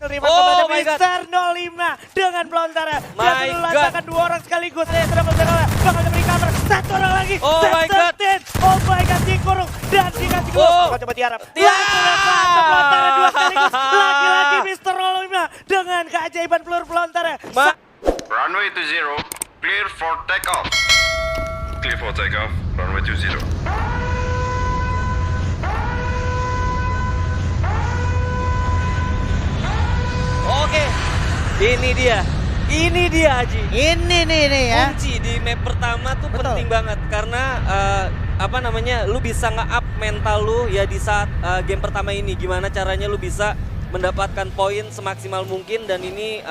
Terima kepada Mister 05 dengan pelontarnya. Dia sudah lantakan 2 orang sekaligus. Dia sudah melontarkan. Bakal diberi cover. 1 orang lagi. Oh my god. Oh my god, dikurung dan dikasih gol. Bakal coba tiarap. Pelontarnya 2 sekaligus. Lagi-lagi Mister 05 dengan keajaiban peluru pelontarnya. Runway to 0, clear for takeoff. Clear for takeoff, runway to 0. Oke, ini dia Haji. Ini nih ya. Kunci di map pertama tuh penting banget karena lu bisa nge-up mental lu ya di saat game pertama ini. Gimana caranya lu bisa mendapatkan poin semaksimal mungkin dan ini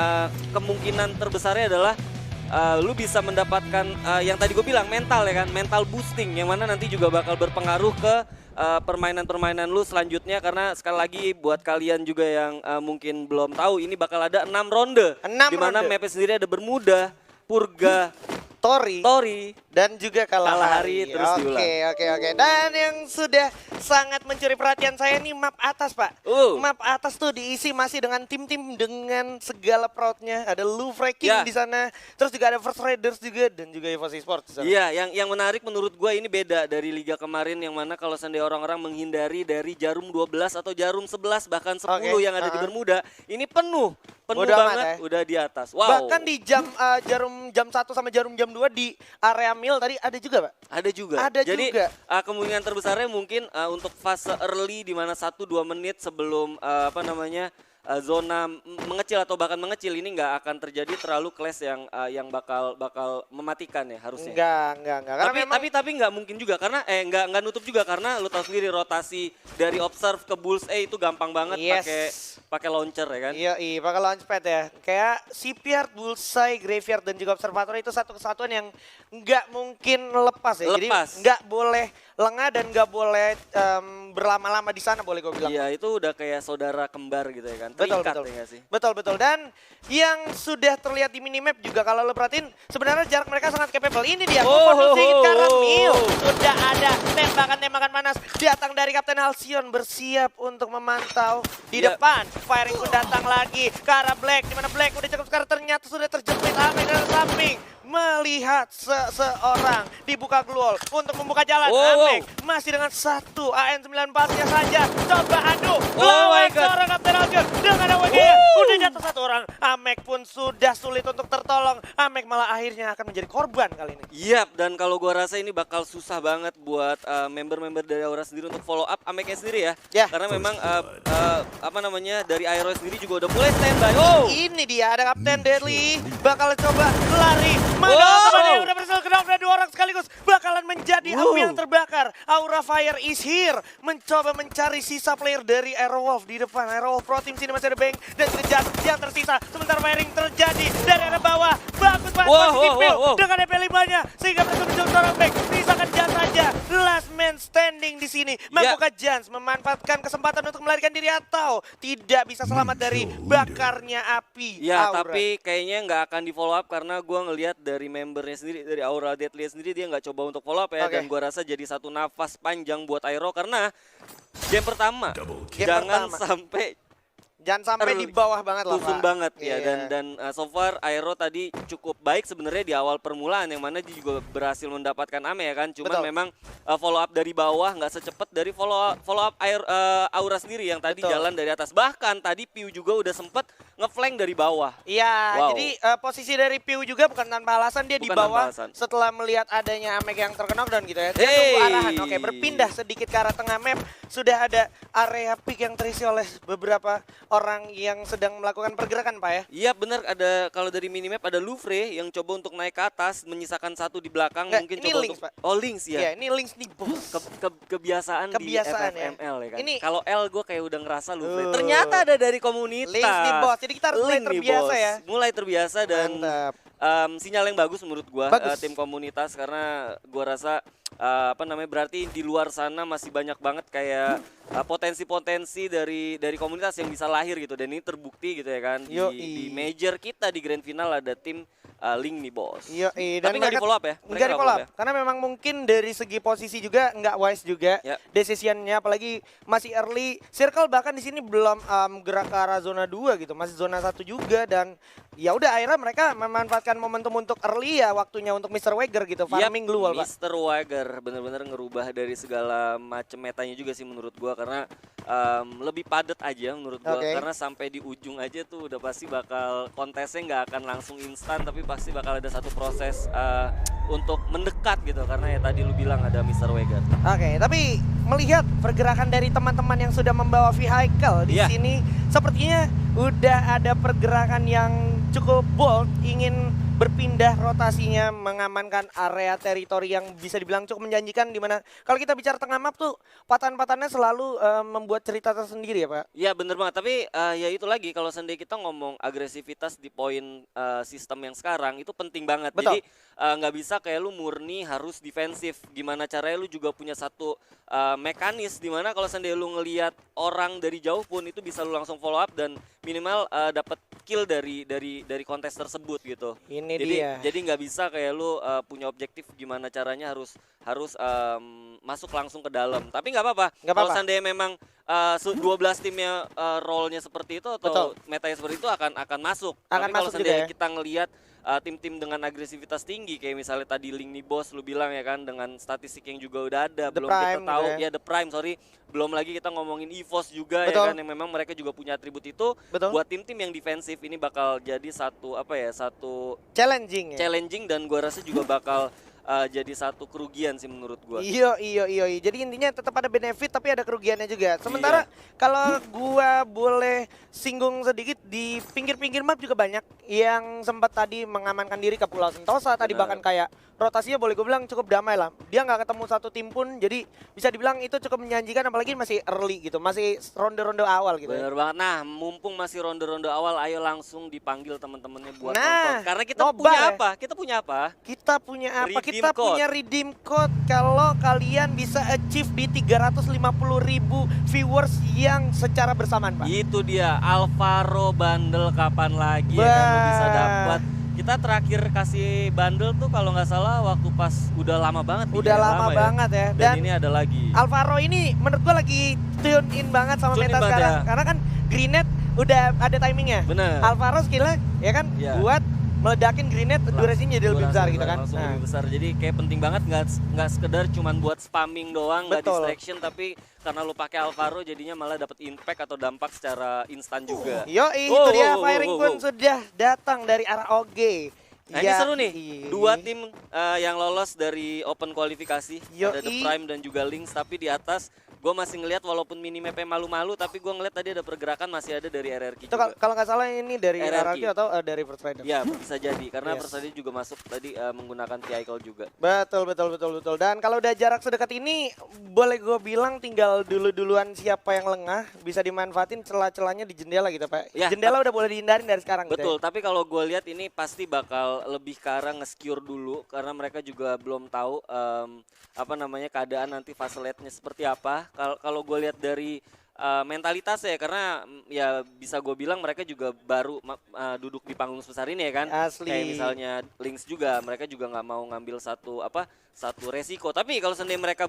kemungkinan terbesarnya adalah lu bisa mendapatkan yang tadi gue bilang mental ya kan, mental boosting yang mana nanti juga bakal berpengaruh ke permainan-permainan lu selanjutnya karena sekali lagi buat kalian juga yang mungkin belum tahu ini bakal ada 6 ronde. 6 di mana ronde. mapnya sendiri ada Bermuda, Purga, Tori, dan juga Kalahari terus diulang. Oke. Dan yang sudah sangat mencuri perhatian saya nih map atas, Pak. Map atas tuh diisi masih dengan tim-tim dengan segala proudnya. Ada Louvre King di sana, terus juga ada First Raiders juga dan juga EVOS Esports di sana. Iya, yang menarik menurut gue ini beda dari liga kemarin yang mana kalau seandainya orang-orang menghindari dari jarum 12 atau jarum 11 bahkan 10 yang ada di Bermuda, ini penuh banget udah di atas. Wow. Bahkan di jarum jam 1 sama jarum jam 2 di area mil tadi ada juga, Pak? Ada juga. Jadi kemungkinan terbesarnya mungkin untuk fase early di mana 1-2 menit sebelum zona mengecil atau bahkan mengecil ini nggak akan terjadi terlalu clash yang bakal mematikan ya harusnya. Enggak. Tapi nggak mungkin juga karena nggak nutup juga karena lu tahu sendiri rotasi dari observe ke bullseye itu gampang banget pakai launcher ya kan. Iya, pakai launchpad ya. Kayak Shipyard, Bullseye, Graveyard dan juga Observatory itu satu kesatuan yang nggak mungkin lepas ya. Jadi nggak boleh lengah dan nggak boleh berlama-lama di sana boleh gue bilang. Iya, itu udah kayak saudara kembar gitu ya kan. Betul. Ya sih? Betul. Dan yang sudah terlihat di minimap juga kalau lo perhatiin sebenarnya jarak mereka sangat capable. Ini dia, sedikit karena Mio sudah ada tembakan-tembakan panas datang dari Kapten Halcyon bersiap untuk memantau di depan. Firing pun datang lagi ke arah Black, di mana Black udah cukup sekarang ternyata sudah terjepit Amek dari samping. Melihat seseorang dibuka gluol untuk membuka jalan. Amek masih dengan 1 AN94-nya saja. Coba adu lawan seorang Kapten Halcyon dengan AWG-nya. Udah jatuh 1 orang. Amek pun sudah sulit untuk tertolong. Amek malah akhirnya akan menjadi korban kali ini. Iya, dan kalau gua rasa ini bakal susah banget buat member-member dari Aura sendiri untuk follow up Ameknya sendiri ya. Karena memang dari Aero sendiri juga udah mulai standby. Ini dia ada Kapten Deadly. Bakal coba lari. Mana udah berhasil knock dan 2 orang sekaligus. Bakalan menjadi api yang terbakar. Aura Fire is here. Mencoba mencari sisa player dari Aerowolf di depan. Aerowolf Pro Team sini masih ada Bang dan juga Jas yang tersisa. Sementara firing terjadi dari arah bawah. Bagus banget dengan EP5-nya. Sehingga berhasil menjauh seorang Bang. Misalkan Jas saja. Last man standing di sini. Mampukah Jans memanfaatkan kesempatan untuk melarikan diri atau tidak bisa selamat dari bakarnya api? Ya, tapi kayaknya nggak akan di follow up karena gua ngelihat dari membernya sendiri, dari Aura Deadly sendiri dia nggak coba untuk follow up ya. Dan gua rasa jadi satu nafas panjang buat Aero karena game pertama jangan sampai di bawah banget lah, Pak. Banget ya. Dan so far Aero tadi cukup baik sebenarnya di awal permulaan yang mana dia juga berhasil mendapatkan Ame ya kan. Cuman memang follow up dari bawah nggak secepat dari follow up Aura sendiri yang tadi jalan dari atas. Bahkan tadi Piu juga udah sempet ngeflank dari bawah. Iya, jadi posisi dari Piu juga bukan tanpa alasan dia di bawah setelah melihat adanya Amek yang terkena down gitu ya. Dia tunggu arahan. Oke, berpindah sedikit ke arah tengah map. Sudah ada area pick yang terisi oleh beberapa orang yang sedang melakukan pergerakan, Pak ya? Iya benar, ada kalau dari minimap ada Louvre yang coba untuk naik ke atas, menyisakan 1 di belakang. Mungkin ini coba Lynx, untuk... Pak. Lynx ya? Iya, ini Lynx nih, bos. Kebiasaan di FFML ya kan? Kalau L gue kayak udah ngerasa Louvre. Ternyata ada dari komunitas. Lynx nih, bos. Jadi kita harus mulai terbiasa ya. Mulai terbiasa dan sinyal yang bagus menurut gue tim komunitas karena gue rasa berarti di luar sana masih banyak banget kayak potensi-potensi dari komunitas yang bisa lahir gitu, dan ini terbukti gitu ya kan di major kita di grand final ada tim Link nih bos. Yoi, Tapi nggak di follow up ya? Mereka Nggak di nggak follow up, ya? karena memang mungkin dari segi posisi juga nggak wise juga Ya. decisionnya, apalagi masih early. Circle bahkan di sini belum gerak ke arah zona 2 gitu, masih zona 1 juga, dan ya udah akhirnya mereka memanfaatkan momentum untuk early ya, waktunya untuk Mr. Wager gitu, farming global Pak. Mr. Wager bener-bener ngerubah dari segala macam metanya juga sih menurut gua, karena lebih padat aja menurut gua. Oke. Karena sampai di ujung aja tuh udah pasti bakal kontesnya nggak akan langsung instan, tapi pasti bakal ada satu proses untuk mendekat gitu, karena ya tadi lu bilang ada Mr. Wager. Oke, tapi melihat pergerakan dari teman-teman yang sudah membawa vehicle di Iya. sini, sepertinya udah ada pergerakan yang cukup bold, ingin berpindah rotasinya, mengamankan area teritori yang bisa dibilang cukup menjanjikan, di mana kalau kita bicara tengah map tuh patahan-patahannya selalu membuat cerita tersendiri ya Pak. Iya bener banget, tapi ya itu lagi, kalau seandainya kita ngomong agresivitas di poin sistem yang sekarang itu penting banget. Betul. Jadi nggak bisa kayak lu murni harus defensif. Gimana caranya lu juga punya satu mekanis dimana kalau seandainya lu ngelihat orang dari jauh pun itu bisa lu langsung follow up dan minimal dapat kill dari kontes tersebut gitu. Ini Jadi dia. jadi nggak bisa kayak lu punya objektif gimana caranya harus masuk langsung ke dalam. Tapi nggak apa-apa. Nggak Kalau apa-apa. seandainya memang 12 timnya role-nya seperti itu atau Betul. metanya seperti itu akan masuk. Akan Tapi kalau masuk juga seandainya ya. kita ngelihat tim-tim dengan agresivitas tinggi kayak misalnya tadi Link nih bos lu bilang ya kan, dengan statistik yang juga udah ada, The belum kita Prime tahu gitu ya. ya The Prime, sorry, belum lagi kita ngomongin EVOS juga Betul. ya kan, yang memang mereka juga punya atribut itu. Betul. Buat tim-tim yang defensif ini bakal jadi satu Challenging ya. challenging, dan gua rasa juga bakal jadi satu kerugian sih menurut gua. Iya. Jadi intinya tetap ada benefit tapi ada kerugiannya juga. Sementara kalau gua boleh singgung sedikit, di pinggir-pinggir map juga banyak yang sempat tadi mengamankan diri ke Pulau Sentosa. Tadi Benar. bahkan kayak rotasinya boleh gue bilang cukup damai lah. Dia nggak ketemu satu tim pun, jadi bisa dibilang itu cukup menjanjikan, apalagi masih early gitu, masih ronde-ronde awal gitu. Bener banget. Nah, mumpung masih ronde-ronde awal, ayo langsung dipanggil teman-temannya buat Nah, nonton. Karena kita nobar punya ya. apa? Kita punya apa? Kita punya apa? Redeem Kita code. punya redeem code kalau kalian bisa achieve di 350.000 viewers yang secara bersamaan, Pak. Itu dia, Alvaro bundle kapan lagi ya kan lu bisa dapat. Kita terakhir kasih bundle tuh kalau nggak salah waktu pas udah lama banget. nih, Udah ya, lama banget ya. Dan ini ada lagi. Alvaro ini menurut gua lagi tune in banget sama Tune in meta banget sekarang. ya. Karena kan Greenet udah ada timingnya. Bener. Alvaro skillnya ya kan Iya. buat meledakin Greenet, durasinya jadi lebih besar gitu kan. Langsung Nah, lebih besar. Jadi kayak penting banget, nggak sekedar cuman buat spamming doang, nggak Betul. distraction, tapi karena lu pakai Alvaro jadinya malah dapat impact atau dampak secara instan juga. Yoi, Wow, itu dia wow, wow, firing wow, pun wow. sudah datang dari arah OG. Nah ini Ya, seru nih, iya. dua tim yang lolos dari open kualifikasi, ada The Yoi. Prime dan juga Lynx, tapi di atas gue masih ngelihat walaupun minimapnya malu-malu, tapi gue ngeliat tadi ada pergerakan masih ada dari RRQ Itu juga. kalau nggak salah ini dari RRQ. RRQ atau dari First Rider. Ya bisa jadi, karena Yes. First Rider juga masuk tadi menggunakan vehicle juga. Betul. Dan kalau udah jarak sedekat ini, boleh gue bilang tinggal duluan siapa yang lengah, bisa dimanfaatin celah-celahnya di jendela gitu Pak. Ya, Jendela udah boleh dihindarin dari sekarang Betul, gitu tapi kalau gue lihat ini pasti bakal lebih ke arah nge-secure dulu, karena mereka juga belum tahu keadaan nanti fase late-nya seperti apa. Kalau gue lihat dari mentalitas ya, karena ya bisa gue bilang mereka juga baru duduk di panggung sebesar ini ya kan. Asli. Kayak misalnya Lynx juga, mereka juga nggak mau ngambil satu resiko. Tapi kalau seandainya mereka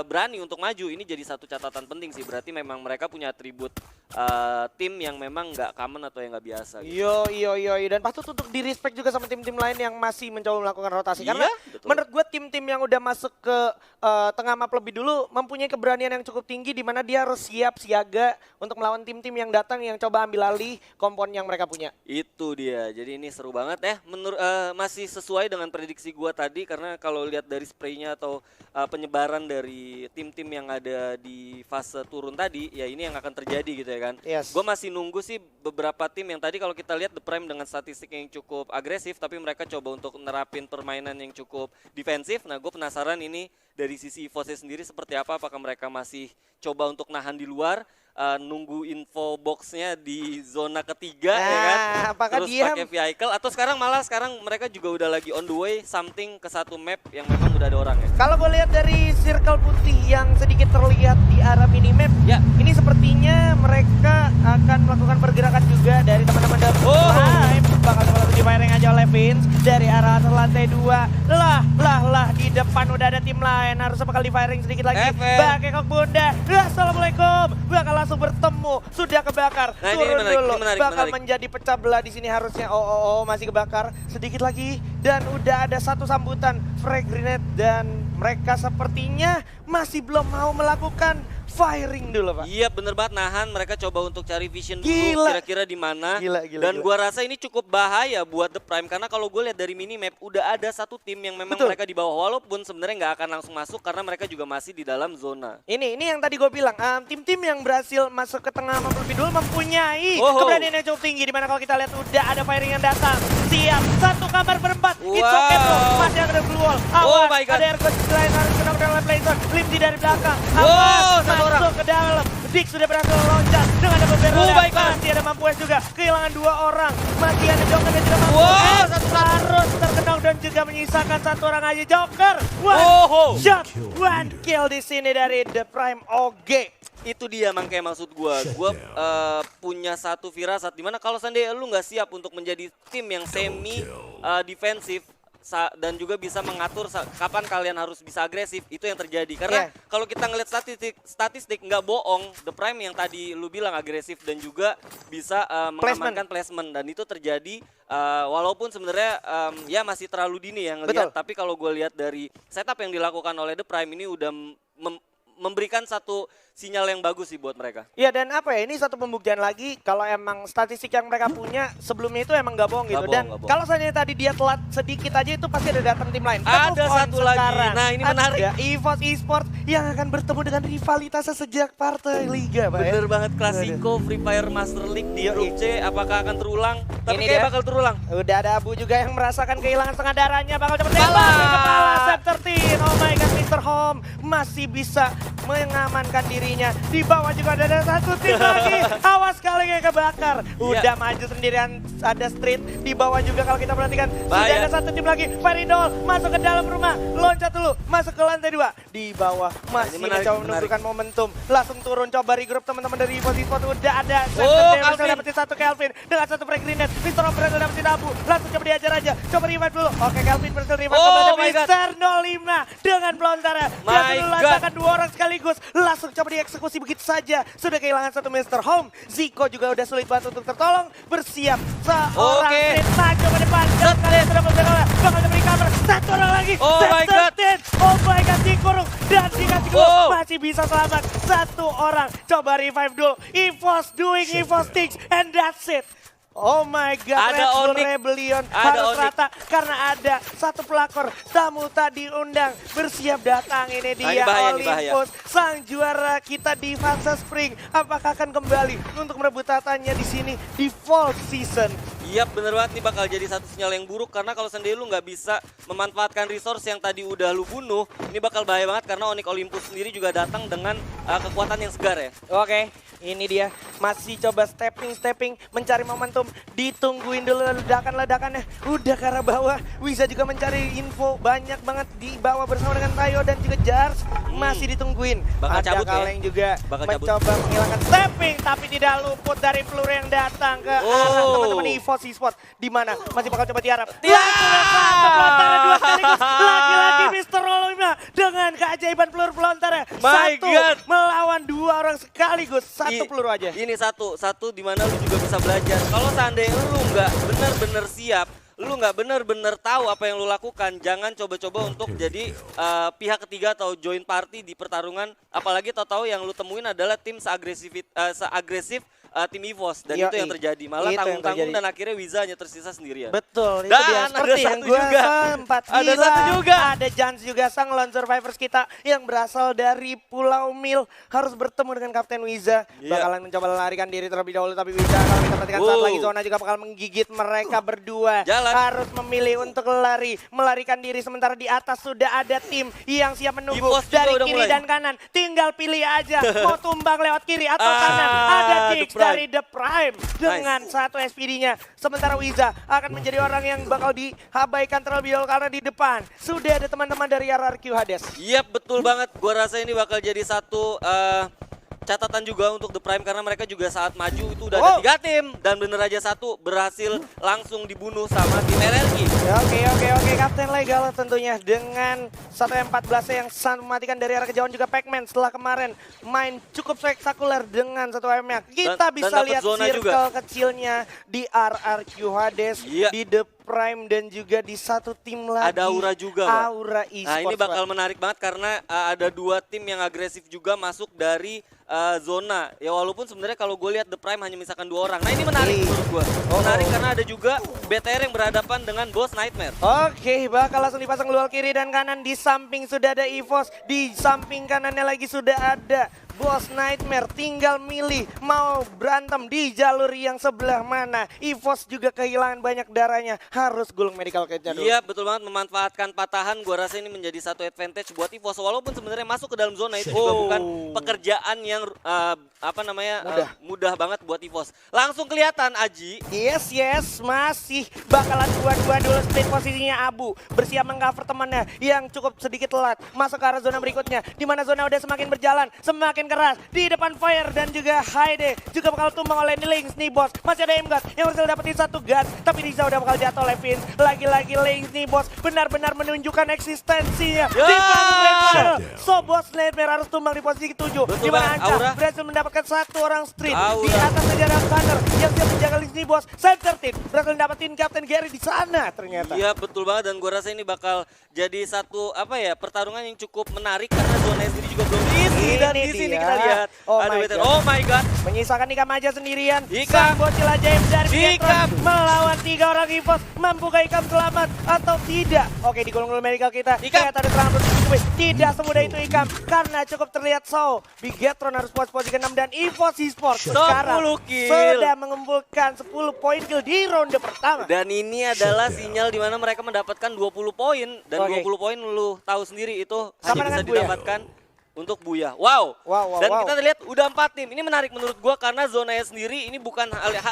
berani untuk maju, ini jadi satu catatan penting sih. Berarti memang mereka punya atribut tim yang memang nggak common atau yang nggak biasa. Gitu. Yo, dan patut untuk di respect juga sama tim-tim lain yang masih mencoba melakukan rotasi. Karena Iya, betul. menurut gue tim-tim yang udah masuk ke tengah map lebih dulu mempunyai keberanian yang cukup tinggi, di mana dia harus siap siaga untuk melawan tim-tim yang datang yang coba ambil alih kompon yang mereka punya. Itu dia. Jadi ini seru banget ya. Masih sesuai dengan prediksi gua tadi, karena kalau lihat dari spraynya atau penyebaran dari tim-tim yang ada di fase turun tadi, ya ini yang akan terjadi gitu ya kan. Yes. Gue masih nunggu sih beberapa tim yang tadi kalau kita lihat The Prime dengan statistik yang cukup agresif, tapi mereka coba untuk nerapin permainan yang cukup defensif. Nah, gue penasaran ini dari sisi EVOS sendiri seperti apa. Apakah mereka masih coba untuk nahan di luar nunggu info boxnya di zona ketiga ya Nah, kan. apakah Terus dia- pakai vehicle atau sekarang mereka juga udah lagi on the way something ke satu map yang memang udah ada orangnya. Kalau gue lihat dari circle putih yang sedikit terlihat di arah minimap, Ya. ini sepertinya mereka akan melakukan pergerakan juga dari teman-teman dari Prime. Bakal coba di firing aja oleh Vince dari arah atas lantai 2. Lah, di depan udah ada tim lain. Harusnya bakal di firing sedikit lagi. FN. Pakai kok bunda. Assalamualaikum. Bakal langsung bertemu. Sudah kebakar. Nah, ini Turun menarik, dulu. ini menarik, Bakal menarik. menjadi pecah belah di sini harusnya. Oh, masih kebakar. Sedikit lagi dan udah ada satu sambutan frag grenade dan mereka sepertinya masih belum mau melakukan firing dulu, Pak. Iya bener banget, nahan mereka coba untuk cari vision dulu Gila. kira-kira di mana. Gila, Dan gila. gua rasa ini cukup bahaya buat The Prime karena kalau gue lihat dari minimap udah ada satu tim yang memang Betul. mereka di bawah walaupun sebenarnya nggak akan langsung masuk karena mereka juga masih di dalam zona. Ini yang tadi gue bilang, tim-tim yang berhasil masuk ke tengah map lebih dulu mempunyai Oh. keberanian yang cukup tinggi. Dimana kalau kita lihat udah ada firing yang datang. Siap, satu kamar berempat. It's Wow. okay bro, masih ada blue wall. Oh Awas, my God. ada Ergo lain harus kena dalam playzone. Limsi dari belakang. Wow, Awas, satu orang. masuk ke dalam. Dick sudah berhasil loncat dengan double barrel. Oh my God. Masih ada Mampues juga, kehilangan 2 orang. Masih ada Joker dan juga Mampues. Wow, satu-satu. Harus terkenal dan juga menyisakan 1 orang aja Joker. Oh. Shot, 1 kill di sini dari The Prime OG. Itu dia makanya maksud gua punya satu firasat dimana kalau seandainya lu nggak siap untuk menjadi tim yang semi defensif dan juga bisa mengatur kapan kalian harus bisa agresif, itu yang terjadi karena kalau kita ngeliat statistik nggak bohong, The Prime yang tadi lu bilang agresif dan juga bisa mengamankan placement dan itu terjadi walaupun sebenarnya ya masih terlalu dini ya ngelihat, tapi kalau gue lihat dari setup yang dilakukan oleh The Prime ini udah memberikan satu sinyal yang bagus sih buat mereka. Iya dan apa ya, ini satu pembuktian lagi kalau emang statistik yang mereka punya sebelumnya itu emang gak bohong gitu. Dan kalau seandainya tadi dia telat sedikit aja itu pasti ada datang tim lain. Ada satu lagi, nah ini menarik. Ada EVOS Esports yang akan bertemu dengan rivalitasnya sejak partai Liga Pak. Bener banget, Klasiko Free Fire Master League di grup C apakah akan terulang? Tapi Ini kayak dia. bakal terulang. Udah ada Abu juga yang merasakan kehilangan setengah darahnya, bakal cepet tembak ke kepala Set 13. Oh my god, Mr. Home masih bisa mengamankan dirinya. Di bawah juga ada satu tim lagi. Awas kali kayak kebakar. Udah maju sendirian, ada Street. Di bawah juga kalau kita perhatikan sudah ada satu tim lagi. Feridol masuk ke dalam rumah, loncat dulu, masuk ke lantai 2. Di bawah masih mencoba menunjukkan momentum. Langsung turun coba regroup teman-teman dari EVOS Esports. Udah ada Calvin dapetin satu Calvin dengan satu frag grenade. Mr. Home berhasil dapetin Abu. Langsung coba diajar aja. Coba revive dulu. Oke, Calvin berhasil revive kepada Mr. 05 dengan pelontarnya. Dia lancarkan 2 orang sekaligus. Langsung coba dieksekusi begitu saja. Sudah kehilangan satu Mr. Home. Zico juga udah sulit banget untuk tertolong. Bersiap seorang Street maju ke depan. Kalian sudah bergerak. Bakal diberi cover. Satu orang lagi. Oh my god. Oh my god, dikurung dan dikasih gol. Masih bisa selamat. Satu orang. Coba revive dulu. EVOS doing EVOS things and that's it. Oh my god, ada Red Bull Onyx. Rebellion Ada harus Onyx. rata karena ada satu pelakor tamu tadi undang bersiap datang. Ini dia bahaya, Olympus, sang juara kita di fase Spring. Apakah akan kembali untuk merebut tatanya di sini di Fall Season? Iya bener banget, nih bakal jadi satu sinyal yang buruk karena kalau sendiri lu nggak bisa memanfaatkan resource yang tadi udah lu bunuh, ini bakal bahaya banget karena Onyx Olympus sendiri juga datang dengan kekuatan yang segar ya. Oke, ini dia masih coba stepping mencari momentum, ditungguin dulu ledakannya. Udah ke arah bawah, bisa juga mencari info banyak banget di bawah bersama dengan Tayo dan juga Jars. Masih ditungguin. Bakal ada cabut ya. Kaleng juga Bakal mencoba menghilangkan stepping tapi tidak luput dari peluru yang datang ke arah teman-teman EVOS Esports. Di mana masih bakal coba tiarap. Pelontarnya 2 sekaligus. Lagi-lagi Mr. Rolima dengan keajaiban peluru pelontarnya. Satu melawan 2 orang sekaligus. Satu peluru aja. Ini satu di mana lu juga bisa belajar. Kalau seandainya lu nggak benar-benar siap, lu nggak benar-benar tahu apa yang lu lakukan, jangan coba-coba untuk jadi pihak ketiga atau join party di pertarungan. Apalagi tahu-tahu yang lu temuin adalah tim seagresif tim EVOS dan Yoi. itu yang terjadi. Malah Itu yang tanggung-tanggung terjadi. dan akhirnya Wiza hanya tersisa sendirian. Betul, itu Dan dia. ada Seperti yang satu gue juga. sempat Ada bilang. satu juga. Ada Jans juga, sang lone survivors kita yang berasal dari Pulau Mil. Harus bertemu dengan Kapten Wiza. Iya. Bakalan mencoba melarikan diri terlebih dahulu. Tapi Wiza kalau kita perhatikan saat Wow. lagi zona juga bakal menggigit mereka berdua. Jalan. Harus memilih untuk lari, melarikan diri. Sementara di atas sudah ada tim yang siap menunggu. EVOS juga Dari udah kiri mulai. dan kanan. Tinggal pilih aja. Mau tumbang lewat kiri atau Ah, kanan. Ada The Dix Prime. dari The Prime. Dengan satu SPD-nya. Sementara Wiza akan menjadi orang yang bakal diabaikan terlebih dahulu karena di depan sudah ada teman-teman dari RRQ Hades. Iya betul banget, gua rasa ini bakal jadi satu catatan juga untuk The Prime karena mereka juga saat maju itu udah ada 3 tim dan bener aja satu berhasil langsung dibunuh sama tim RRQ. Oke, Kapten Legal tentunya dengan 1M14 yang sangat mematikan dari arah kejauhan juga Pac-Man setelah kemarin main cukup spektakuler dengan 1M-nya. Kita Dan bisa dapet lihat zona circle juga. kecilnya di RRQ Hades, Iya. di The Prime dan juga di satu tim lagi. Ada Aura juga, Pak. Aura Esports. Nah ini bakal Pak. menarik banget karena ada 2 tim yang agresif juga masuk dari zona. Ya walaupun sebenarnya kalau gue lihat The Prime hanya misalkan 2 orang. Nah ini menarik menurut gue. Menarik karena ada juga BTR yang berhadapan dengan Boss Nightmare. Oke, bakal langsung dipasang luar kiri dan kanan. Di samping sudah ada EVOS, di samping kanannya lagi sudah ada Boss Nightmare. Tinggal milih mau berantem di jalur yang sebelah mana. EVOS juga kehilangan banyak darahnya, harus gulung medical kit-nya dulu. Iya betul banget, memanfaatkan patahan. Gua rasa ini menjadi satu advantage buat EVOS. Walaupun sebenarnya masuk ke dalam zona itu juga bukan pekerjaan yang mudah banget buat EVOS. Langsung kelihatan Aji. Yes, masih bakalan dua-dua dulu split posisinya Abu. Bersiap mengcover temannya yang cukup sedikit telat. Masuk ke arah zona berikutnya, di mana zona udah semakin berjalan, semakin keras. Di depan Fire dan juga Haide juga bakal tumbang oleh Lynx nih bos. Masih ada Imgat yang berhasil dapetin satu gun, tapi Riza udah bakal jatuh oleh Vince. Lagi-lagi Lynx nih bos, benar-benar menunjukkan eksistensinya. Ya. Di panggung Red Bull. So Boss Nightmare harus tumbang di posisi 7. Betul Di mana banget, Anca Aura. berhasil mendapatkan satu orang street. Aura. Di atas saja ada Gunner yang siap menjaga Lynx nih bos. Save berhasil dapetin Kapten Gary di sana ternyata. Iya betul banget dan gue rasa ini bakal jadi satu pertarungan yang cukup menarik karena zona sendiri juga belum diisi dan Ini di sini dia. kita lihat Oh ada my BTR. God. Oh my god. Menyisakan Ikam aja sendirian. Ikam. Sang bocil ajaib dari Ikam. Pietron melawan 3 orang EVOS. Mampukah Ikam selamat atau tidak? Oke, digulung dulu medical kita. Ikam. Ternyata ada serangan bertubi. Tidak semudah itu Ikam karena cukup terlihat Bigetron harus posisi ke-6 dan EVOS Esports 10 sekarang kill. sudah mengumpulkan 10 poin kill di ronde pertama. Dan ini adalah sinyal di mana mereka mendapatkan 20 poin dan Oke. 20 poin lu tahu sendiri itu Sama hanya bisa dengan Buya. didapatkan untuk Buya. Wow. Dan kita lihat udah 4 tim. Ini menarik menurut gua karena zonanya sendiri ini bukan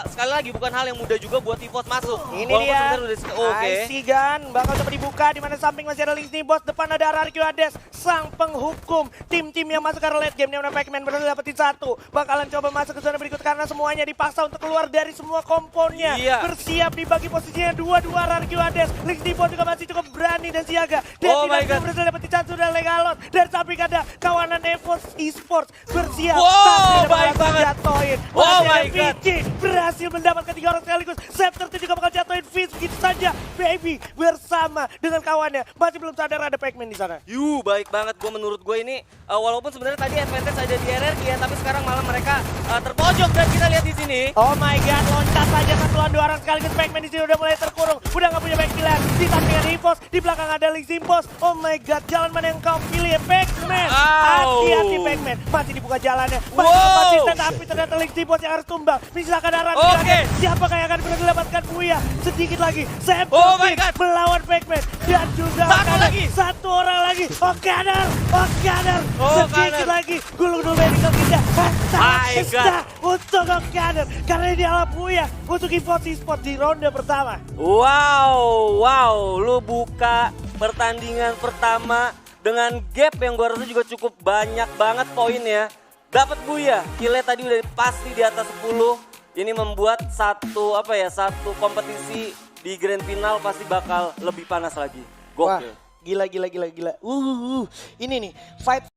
sekali lagi bukan hal yang mudah juga buat EVOS masuk. Ini Walaupun dia. sebenarnya oke. IC Gun bakal coba dibuka di mana samping masih ada Lynx nih bos. Depan ada RRQ Hades, sang penghukum tim-tim yang masuk ke late game. Dimana Pac-Man berhasil dapetin 1. Bakalan coba masuk ke zona berikut karena semuanya dipaksa untuk keluar dari semua komponnya. Iya. Bersiap dibagi posisinya 2-2 RRQ Hades. Lynx nih bos juga masih cukup berani dan siaga. Dan Oh my tidak God. berhasil dapetin 1 dan Legalot. Dan samping ada kawanan EVOS Esports bersiap. Wow, Tapi baik bakal banget. jatuhin. Oh Masih ada my God. VG berhasil mendapatkan 3 orang sekaligus. Scepter juga bakal jatuhin Vince begitu saja. Baby bersama dengan kawannya. Masih belum sadar ada Pac-Man di sana. Baik banget. Menurut gue ini walaupun sebenarnya tadi advantage ada di RRQ ya, tapi sekarang malah mereka terpojok dan kita lihat di sini. Oh my god, loncat saja satu lawan 2 orang sekaligus. Pac-Man di sini udah mulai terkurung. Udah nggak punya back killer. Di samping ada EVOS, di belakang ada Lynx Impos. Oh my god, jalan mana yang kau pilih ya Pac-Man? Au. Hati-hati Pac-Man. Masih dibuka jalannya. Masih Wow. konsisten tapi ternyata Lynx Impos yang harus tumbang. Misalkan arah Oke. siapa yang akan berhasil mendapatkan Buya? Sedikit lagi. Sam Oh my God. melawan Pac-Man dan juga Satu Gunner. lagi. Satu orang lagi. Oh Gunner. Oh, Sedikit Gunner. lagi. Gulung dulu medical kita. My God. Untuk Gunner. Karena ini adalah Buya untuk EVOS Esports di ronde pertama. Wow, lu buka pertandingan pertama dengan gap yang gua rasa juga cukup banyak banget poinnya. Dapat Buya, killnya tadi udah pasti di atas 10. Ini membuat satu kompetisi di grand final pasti bakal lebih panas lagi. Wah, Gokil. gila. Ini nih, fight